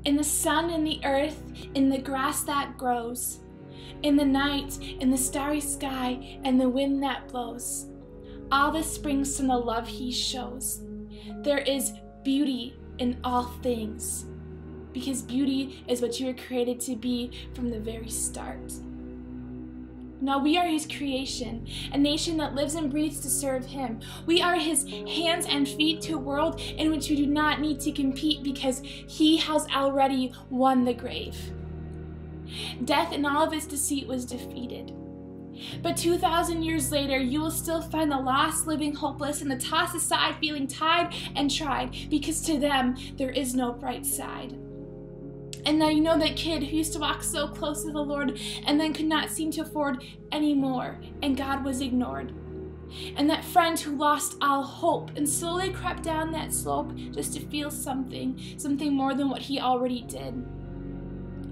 in the sun and the earth, in the grass that grows, in the night, in the starry sky, and the wind that blows. All this springs from the love he shows. There is beauty in all things, because beauty is what you were created to be from the very start. Now we are his creation, a nation that lives and breathes to serve him. We are his hands and feet to a world in which we do not need to compete because he has already won the grave. Death and all of its deceit was defeated. But 2,000 years later, you will still find the lost living hopeless and the tossed aside feeling tied and tried, because to them there is no bright side. And now you know that kid who used to walk so close to the Lord and then could not seem to afford any more, and God was ignored. And that friend who lost all hope and slowly crept down that slope just to feel something more than what he already did.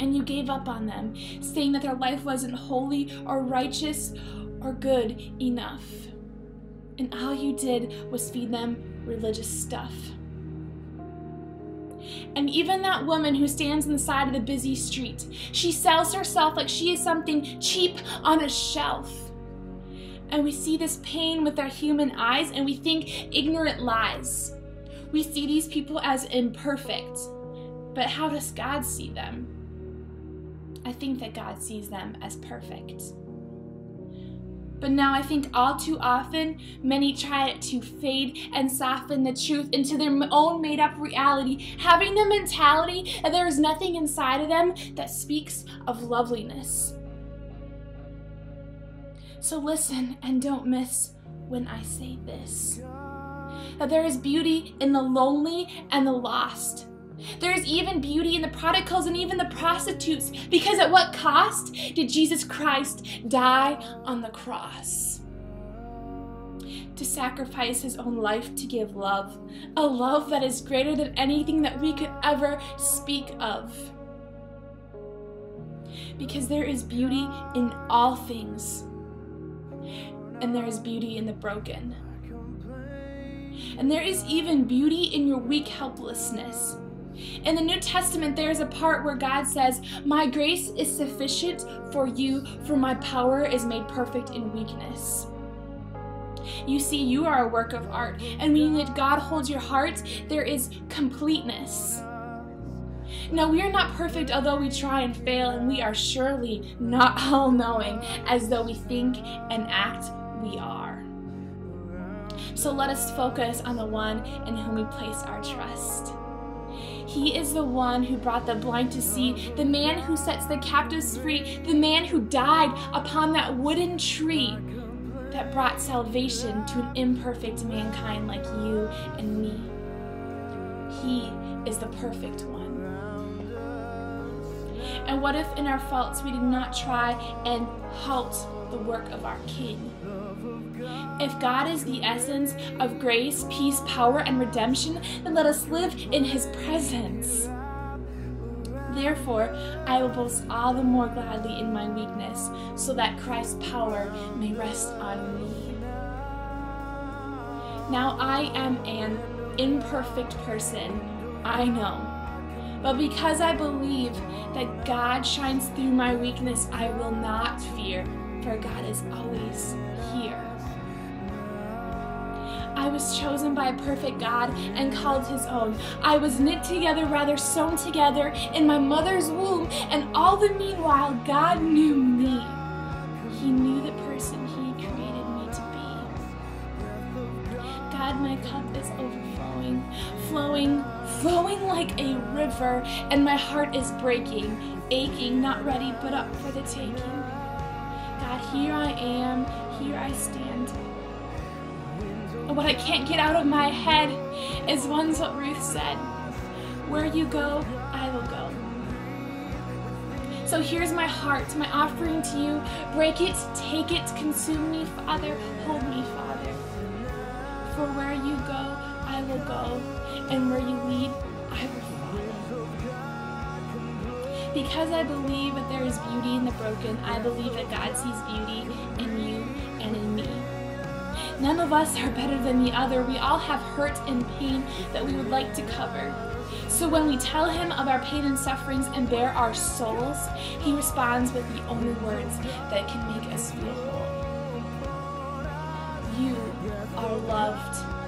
And you gave up on them, saying that their life wasn't holy or righteous or good enough. And all you did was feed them religious stuff. And even that woman who stands on the side of the busy street, she sells herself like she is something cheap on a shelf. And we see this pain with our human eyes, and we think ignorant lies. We see these people as imperfect, but how does God see them? I think that God sees them as perfect. But now I think all too often, many try to fade and soften the truth into their own made-up reality, having the mentality that there is nothing inside of them that speaks of loveliness. So listen and don't miss when I say this, that there is beauty in the lonely and the lost. There is even beauty in the prodigals and even the prostitutes, because at what cost did Jesus Christ die on the cross? To sacrifice his own life to give love, a love that is greater than anything that we could ever speak of. Because there is beauty in all things, and there is beauty in the broken. And there is even beauty in your weak helplessness. In the New Testament, there is a part where God says, "My grace is sufficient for you, for my power is made perfect in weakness." You see, you are a work of art, and meaning that God holds your heart, there is completeness. Now, we are not perfect, although we try and fail, and we are surely not all-knowing, as though we think and act we are. So let us focus on the one in whom we place our trust. He is the one who brought the blind to see, the man who sets the captives free, the man who died upon that wooden tree that brought salvation to an imperfect mankind like you and me. He is the perfect one. And what if in our faults we did not try and halt the work of our King? If God is the essence of grace, peace, power, and redemption, then let us live in his presence. Therefore, I will boast all the more gladly in my weakness, so that Christ's power may rest on me. Now I am an imperfect person, I know. But because I believe that God shines through my weakness, I will not fear, for God is always here. I was chosen by a perfect God and called his own. I was knit together, rather sewn together in my mother's womb, and all the meanwhile God knew me. He knew the person he created me to be. God, my cup is overflowing, flowing like a river, and my heart is breaking, aching, not ready, but up for the taking. God, here I am, here I stand. What I can't get out of my head is what Ruth said. Where you go, I will go. So here's my heart, my offering to you. Break it, take it, consume me, Father. Hold me, Father. For where you go, I will go, and where you lead, I will follow. Because I believe that there is beauty in the broken, I believe that God sees beauty in you and in me. None of us are better than the other. We all have hurt and pain that we would like to cover. So when we tell him of our pain and sufferings and bare our souls, he responds with the only words that can make us feel whole. You are loved.